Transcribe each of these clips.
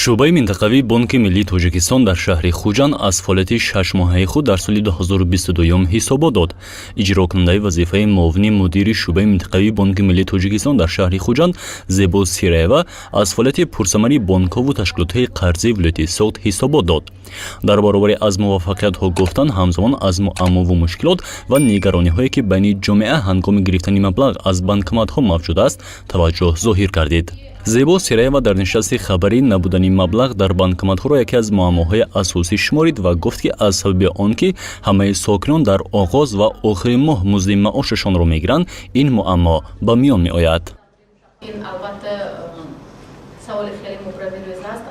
шӯъбаи минтақавии Бонки Миллии Тоҷикистон дар шаҳри Хуҷанд аз фаъолияти 6 моҳаи худ дар соли 2022 ҳисобот дод. Иҷрокунандаи вазифаи муовини мудири шӯъбаи минтақавии Бонки Миллии Тоҷикистон дар шаҳри Хуҷанд Зебо Сираева аз фаъолияти пурсамари бонкҳову ташкилотҳои қарзии вилояти Соғд ҳисобот дод. Дар баробари аз муваффақиятҳо гуфтан, ҳамзамон аз муаммову мушкилот ва нигарониҳое ки байни ҷомеа ҳангоми гирифтани маблағ аз банкоматҳо мавҷуд аст, таваҷҷӯҳ зоҳир гардид. Зебо Сираева дар нишасти хабарӣ набудани маблағ дар банкоматҳоро яке аз муаммоҳои асосӣ шуморид ва гуфт, ки аз сабаби он ки ҳамаи сокинон дар оғоз ва охири моҳ музди маошашонро мегиранд, ин муаммо ба миён меояд. ин албатта саволи хеле мубраввируз аст.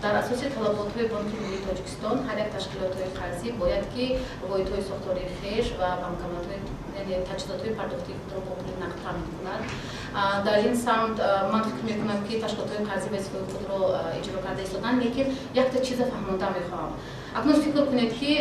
дар асоси талаботҳои Бонки Миллии Тоҷикистон ҳар як ташкилотҳои қарзӣ бояд ки воҳидҳои сохтории хеш ва банкоматҳои яъне таҷҳизотҳои пардохтии худро бо пули нақд таъмин кунанд. дар ин самт ман фикр мекунам ки ташкилотҳои қарзӣ вазифаи худро иҷро карда истоданд, лекин якта чиза фаҳмонда мехоҳам. акнун фикр кунед ки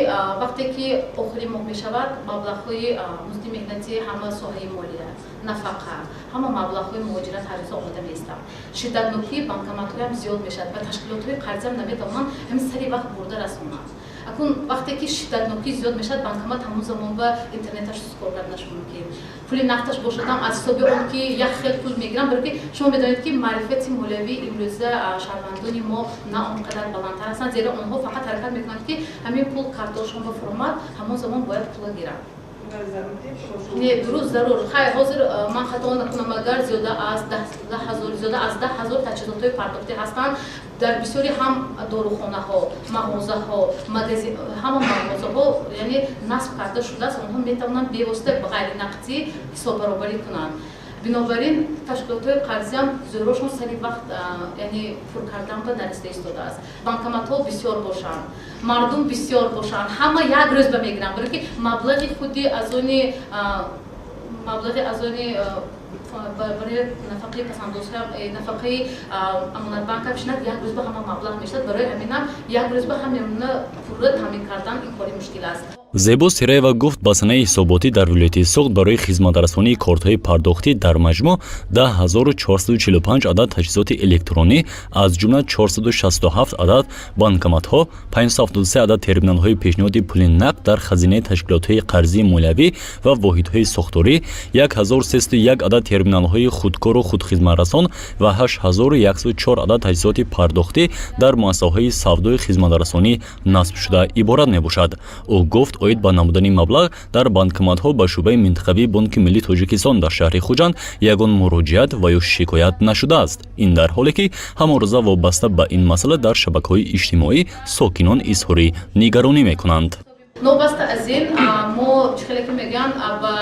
вақте ки охири моҳ мешавад, маблағҳои музди меҳнати ҳама соҳаи молия, нафақа, ҳама маблағҳои муҳоҷират ҳаррӯза омода меистанд. шиддатнокии банкоматҳоям зиёд мешавад ва ташкилотҳои қарзиам наметавонанд ҳамин сари вақт бурда расонанд. акун вақте ки шиддатнокӣ зиёд мешавад, банкомат ҳамон замон ба интернеташ скор карданаш мумкин. пули нақдаш бошадам аз ҳисоби он ки як хел пул мегирам, бароки шумо медонед ки маърифати молиявии имрӯза шаҳрвандони мо на он қадар баландтар ҳастанд, зеро онҳо фақат ҳаракат мекунанд ки ҳамин пул картошон ба формат ҳамон замон бояд пула гиранд. не дуруст зарур. хайр ҳозир ман хато накунам, агар зиёда аз 10,000 таҷҳизотҳои пардохтӣ ҳастанд дар бисёри ҳам дорухонаҳо, мағозаҳо, магазин, ҳама мағозаҳо яъне насб карда шудааст, онҳо метавонанд бевосита ба ғайринақдӣ ҳисоббаробарӣ кунанд. бинобар ин ташкилотҳои қарзиам зӯрошон сари вақт яъне пур карданро нариста истодааст. банкоматҳо бисёр бошанд, мардум бисёр бошанд, ҳама як рӯз ба мегиранд, бароки маблағи худи аз они барои нафақаи пасандозҳо, нафақаи амонатбанка бишинад, як рӯз ба ҳама маблағ мешавад. барои ҳаминам як рӯз ба ҳамина пурра таъмин кардан ин кори мушкил аст. Зебо Сираева гуфт ба санаи ҳисоботӣ дар вилояти Соғд барои хизматрасонии кортҳои пардохтӣ дар маҷмӯъ 10,445 адад таҷҳизоти электронӣ, аз ҷумла 467 адад банкоматҳо, 573 адад терминалҳои пешниҳоди пули нақд дар хазинаи ташкилотҳои қарзии молиявӣ ва воҳидҳои сохторӣ, 1301 адад терминалҳои худкору худхизматрасон ва 8104 адад таҷҳизоти пардохтӣ дар муассисаҳои савдои хизматрасонӣ насб шуда иборат мебошад. ӯ гуфт оид ба намудани маблағ дар банкоматҳо ба шӯъбаи минтақавии Бонки Миллии Тоҷикистон дар шаҳри Хуҷанд ягон муроҷиат ва ё шикоят нашудааст. ин дар ҳоле ки ҳамон рӯза вобаста ба ин масъала дар шабакаҳои иҷтимоӣ сокинон изҳори нигаронӣ мекунанд. новаста аз ин мо чихеле ки мегӯям ба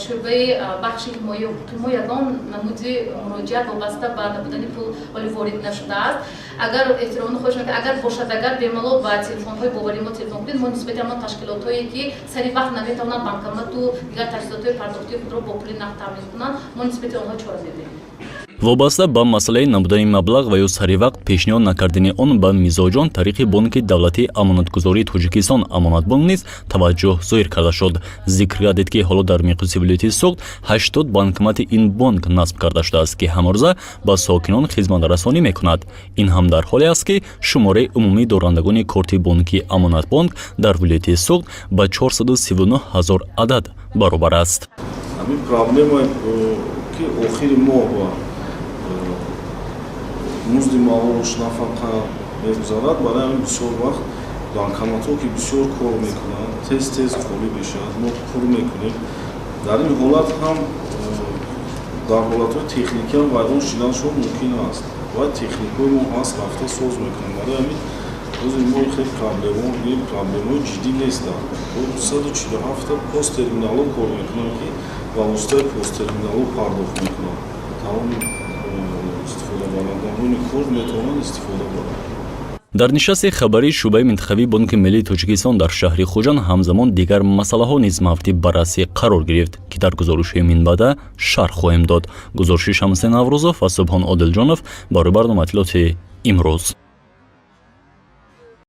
шӯъбаи бахши ҳимоя ягон намуди муроҷиат вобаста ба набудани пул оли ворид нашудааст. агар эҳтиромона хоҳиш мекунам, агар бошад, агар бемало ба телефонҳои боварии мо телефон кунед, мо нисбати ҳамон ташкилотҳое ки сари вақт наметавонанд банкомату дигар таҷҳизотҳои пардохтии худро бо пули нақд таъмин кунанд, мо нисбати онҳо чора мебинем. вобаста ба масъалаи набудани маблағ ва ё сари вақт пешниҳод накардани он ба мизоҷон тариқи Бонки Давлатии амонатгузории Тоҷикистон Амонатбонк низ таваҷҷӯҳ зоҳир карда шуд. зикр гардид, ки ҳоло дар миқёси вилояти Соғд 80 банкомати ин бонк насб карда шудааст, ки ҳамрӯза ба сокинон хизматрасонӣ мекунад. ин ҳам дар ҳоле аст, ки шумораи умумии дорандагони корти бонки Амонатбонк дар вилояти Соғд ба 439 000 адад баробар аст. ҳамин проблемае ки охири моҳ музди маош нафақа мегузарад, барои ҳамин бисёр вақт банкоматҳо ки бисёр кор мекунанд, тез холӣ мешавад, мо пур мекунем. дар ин ҳолат ҳам дар ҳолатҳои техникӣ ҳам вайрон шуданашон мумкин аст. бояд техникаҳои мо ҳаст рафта соз мекунем. барои ҳамин ҳозир мо хеле проблемаҳои ҷиддӣ нестанд. 247 посттерминалҳо кор мекунанд, ки ба воситаи посттерминалҳо пардохт мекунанд. тамоми истифодабарандаҳои кор метавонанд истифода баранд. дар нишасти хабарии шӯъбаи минтақавии Бонки Миллии Тоҷикистон дар шаҳри Хуҷанд ҳамзамон дигар масъалаҳо низ мавриди баррасӣ қарор гирифт, ки дар гузоришҳои минбаъда шарҳ хоҳем дод. гузориши Шамсин Наврӯзов ва Субҳон Одилҷонов барои барномаи иттилоъоти имрӯз.